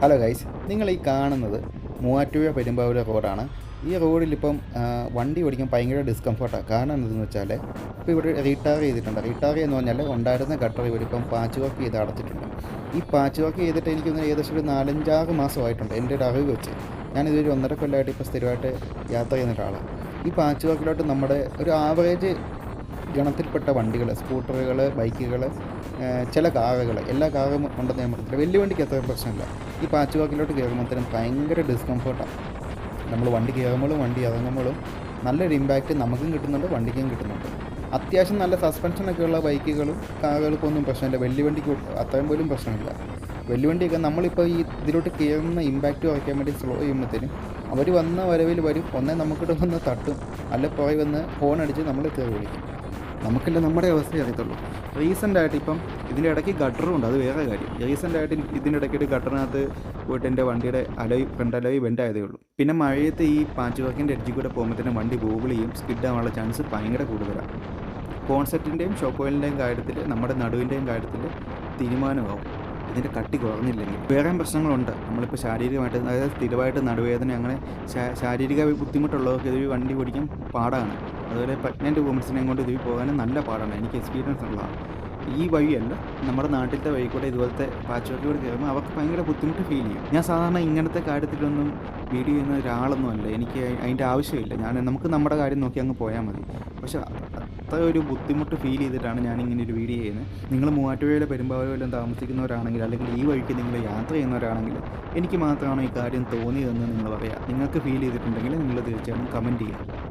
Hello guys, നിങ്ങൾ ഈ കാണുന്നത് മൂവാറ്റുപുഴ പെരുമ്പാവൂർ റോഡാണ്. ഈ റോഡിലിപ്പം വണ്ടി ഓടിക്കാൻ ഭയങ്കര ഡിസ്കംഫർട്ടാണ്. കാരണം എന്താണെന്ന് വെച്ചാൽ ഇപ്പോൾ ഇവിടെ റീടാർ ചെയ്തിട്ടുണ്ട്. റീടാർ എന്ന് പറഞ്ഞാൽ ഉണ്ടായിരുന്ന ഗട്ടർ ഇവരിപ്പം പാച്ച് വർക്ക് ചെയ്ത് അടച്ചിട്ടുണ്ട്. ഈ പാച്ച് വർക്ക് ചെയ്തിട്ട് എനിക്കൊന്ന് ഏകദേശം ഒരു 4-5 മാസമായിട്ടുണ്ട് എൻ്റെ ഒരു അറിവ് വെച്ച്. ഞാനിതൊരു 1.5 കൊല്ലമായിട്ട് ഇപ്പോൾ സ്ഥിരമായിട്ട് യാത്ര ചെയ്യുന്ന ഒരാളാണ്. ഈ പാച്ച് വർക്കിലോട്ട് നമ്മുടെ ഒരു ആവറേജ് ഗണത്തിൽപ്പെട്ട വണ്ടികൾ, സ്കൂട്ടറുകൾ, ബൈക്കുകൾ, ചില കാറുകൾ, എല്ലാ കാറും ഉണ്ടെന്ന് ഞാൻ പറഞ്ഞില്ല. വലിയ വണ്ടിക്ക് അത്ര പ്രശ്നമില്ല. ഈ പാച്ച് വാക്കിലോട്ട് കയറുമ്പോഴത്തേനും ഭയങ്കര ഡിസ്കംഫർട്ടാണ്. നമ്മൾ വണ്ടി കയറുമ്പോഴും വണ്ടി ഇറങ്ങുമ്പോഴും നല്ലൊരു ഇമ്പാക്റ്റ് നമുക്കും കിട്ടുന്നുണ്ട്, വണ്ടിക്കും കിട്ടുന്നുണ്ട്. അത്യാവശ്യം നല്ല സസ്പെൻഷനൊക്കെ ഉള്ള ബൈക്കുകളും കാറുകൾക്കൊന്നും പ്രശ്നമില്ല. വലിയ വണ്ടിക്ക് അത്രയും പോലും പ്രശ്നമില്ല. വലിയ വണ്ടിയൊക്കെ നമ്മളിപ്പോൾ ഈ ഇതിലോട്ട് കയറുന്ന ഇമ്പാക്റ്റ് കുറയ്ക്കാൻ വേണ്ടി സ്ലോ ചെയ്യുമ്പോഴത്തേനും അവർ വന്ന വരവിൽ വരും. ഒന്നേ നമുക്കിട്ട് വന്ന് തട്ടും, അല്ല പുറകെ വന്ന് ഹോൺ അടിച്ച് നമ്മൾ കയറി വിളിക്കും. നമുക്കല്ല നമ്മുടെ അവസ്ഥയെ അറിയത്തുള്ളൂ. റീസെൻ്റായിട്ട് ഇപ്പം ഇതിൻ്റെ ഇടയ്ക്ക് ഗട്ടറും ഉണ്ട്, അത് വേറെ കാര്യം. റീസെൻ്റായിട്ട് ഇതിൻ്റെ ഇടയ്ക്കിട്ട് ഗട്ടറിനകത്ത് പോയിട്ട് എൻ്റെ വണ്ടിയുടെ ഫ്രണ്ട് അലോയ് ബെൻഡായതേ ഉള്ളൂ. പിന്നെ മഴയത്ത് ഈ പാച്ച് വർക്കിൻ്റെ എഡ്ജിൽ കൂടെ പോകുമ്പോഴത്തേനും വണ്ടി ബോബിൾ ചെയ്യും, സ്കിഡാവാനുള്ള ചാൻസ് ഭയങ്കര കൂടുതലാണ്. കോൺസെപ്റ്റിൻ്റെയും ഷോക്ക് ഓയിലിൻ്റെയും കാര്യത്തിൽ, നമ്മുടെ നടുവിൻ്റെയും കാര്യത്തിൽ തീരുമാനമാവും ഇതിൻ്റെ കട്ടി കുറഞ്ഞില്ലെങ്കിൽ. വേറെയും പ്രശ്നങ്ങളുണ്ട്. നമ്മളിപ്പോൾ ശാരീരികമായിട്ട്, അതായത് സ്ഥിരമായിട്ട് നടുവേദന, അങ്ങനെ ശാരീരിക ബുദ്ധിമുട്ടുള്ളവർക്ക് ഇത് വണ്ടി ഓടിക്കാൻ പാടാണ്. അതുപോലെ പ്രഗ്നൻറ്റ് വുമൻസിനെയും കൊണ്ട് ഇതിൽ പോകാനും നല്ല പാടാണ്. എനിക്ക് എക്സ്പീരിയൻസ് ഉള്ളതാണ്. ഈ വഴിയല്ല, നമ്മുടെ നാട്ടിലത്തെ വഴി കൂടെ ഇതുപോലത്തെ പാച്ച് വർക്ക് കൂടെ കയറുമ്പോൾ അവർക്ക് ഭയങ്കര ബുദ്ധിമുട്ട് ഫീൽ ചെയ്യും. ഞാൻ സാധാരണ ഇങ്ങനത്തെ കാര്യത്തിലൊന്നും വീഡിയോ ചെയ്യുന്ന ഒരാളൊന്നും അല്ല. എനിക്ക് അതിൻ്റെ ആവശ്യമില്ല. നമുക്ക് നമ്മുടെ കാര്യം നോക്കി അങ്ങ് പോയാൽ മതി. പക്ഷേ അത്ര ഒരു ബുദ്ധിമുട്ട് ഫീൽ ചെയ്തിട്ടാണ് ഞാനിങ്ങനെ ഒരു വീഡിയോ ചെയ്യുന്നത്. നിങ്ങൾ മൂവാറ്റുപുഴയിലെ പെരുമ്പാവൂരിലും താമസിക്കുന്നവരാണെങ്കിൽ, അല്ലെങ്കിൽ ഈ വഴിക്ക് നിങ്ങൾ യാത്ര ചെയ്യുന്നവരാണെങ്കിൽ, എനിക്ക് മാത്രമാണ് ഈ കാര്യം തോന്നിയതെന്ന് നിങ്ങൾ പറയാം. നിങ്ങൾക്ക് ഫീൽ ചെയ്തിട്ടുണ്ടെങ്കിൽ നിങ്ങൾ തീർച്ചയായും കമൻറ്റ് ചെയ്യുക.